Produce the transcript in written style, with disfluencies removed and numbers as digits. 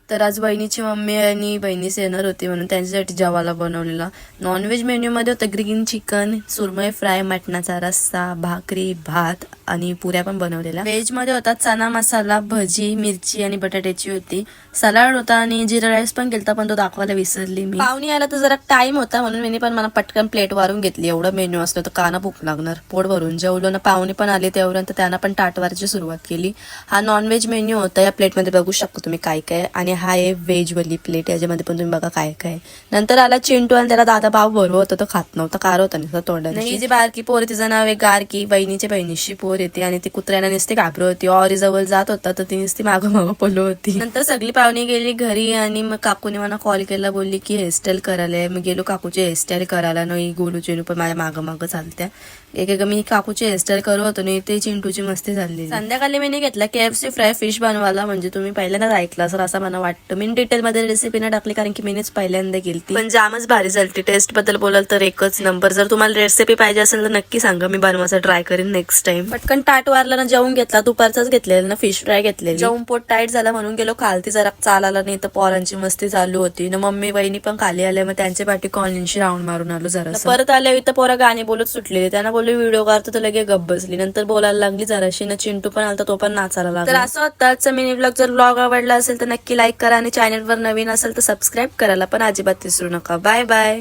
तर आज बहिणीची मम्मी आणि बहिणीच येणार होती म्हणून त्यांच्यासाठी जेवायला बनवलेला. नॉनव्हेज मेन्यू मध्ये होतं ग्रीन चिकन, सुरमई फ्राय, मटणाचा रस्सा, भाकरी, भात आणि पुऱ्या पण बनवलेल्या. व्हेज मध्ये होता चना मसाला, भजी, मिरची आणि बटाट्याची होती. सलाड होता आणि जिरा राईस पण केलता, पण तो दाखवायला विसरली मी. पाहुणी आला तर जरा टाइम होता म्हणून मी पण मला पटकन प्लेट वारून घेतली. एवढं मेन्यू असलं तर काना भूक लागणार. पोट भरून जेवलो ना. पाहुणे पण आले तेवढ्यानंतर त्यांना पण ताटवारची सुरुवात केली. हा नॉनव्हेज मेन्यू होता. या प्लेट मध्ये बघू शकता तुम्ही काय काय, आणि हा आहे व्हेज वाली प्लेट. याच्यामध्ये पण तुम्ही बघा काय काय. नंतर आला चिंटू आणि त्याला दादा भाव भरव होता, तो खात नव्हता, कार होता नाही तोंडाने. ही जी बारकी पोर तिचं नाव आहे गारकी, बहिणीच्या बहिणीशी पोर येते आणि ती कुत्र्याने नुसती घाबरत होती. ऑरी जवळ जात होता तर ती नुसती मागं मागं पळत होती. नंतर सगळी पाहुणी गेली घरी आणि मग काकूने मला कॉल केला, बोलली की हेअरस्टाईल करायला. मी गेलो काकूची हेअरस्टाईल करायला. नाही गोलू चिनू पण माझ्या मागं मागं चालत्या. एक मी काकूची हेअरस्टाईल करत होतो नाही ते चिंटूची मस्ती झाली. संध्याकाळी मी घेतला KFC फ्राय फिश बनवायला. म्हणजे तुम्ही पहिल्यांदाच ऐकलं असं असं मला वाटतं. मी डिटेल मध्ये रेसिपी न टाकली कारण की मीच पहिल्यांदा केली, पण जामच भारी झाली. टेस्ट बद्दल बोलाल तर एकच नंबर. जर तुम्हाला रेसिपी पाहिजे असेल तर नक्की सांगा, मी बनवायचा ट्राय करेन नेक्स्ट टाइम. पटकन ताट वारला ना, जेवून घेतला. दुपारचाच घेतलेला ना फिश फ्राय घेतलेली. जेवून पोट टाईट झाला म्हणून गेलो खालती, जरा चालायला. नाही तर पोरांची मस्ती चालू होती ना. मम्मी बहिणी पण खाली आल्या, मग त्यांच्या पाठी कॉलनीशी राऊंड मारून आलो जरा. परत आल्या इथं पोरा गाणी बोलत सुटलेली. त्यांना बोलले व्हिडिओ काढतो तर लगे गप बसली. नंतर बोलायला लागली जराशी ना. चिंटू पण आलता, तो पण नाचायला लागला. तर असं होतं आजचा मिनी ब्लॉग. जर ब्लॉग आवडला असेल तर नक्की लाईक करा आणि चॅनलवर नवीन असेल तर सबस्क्राईब करायला पण अजिबात विसरू नका. Bye bye.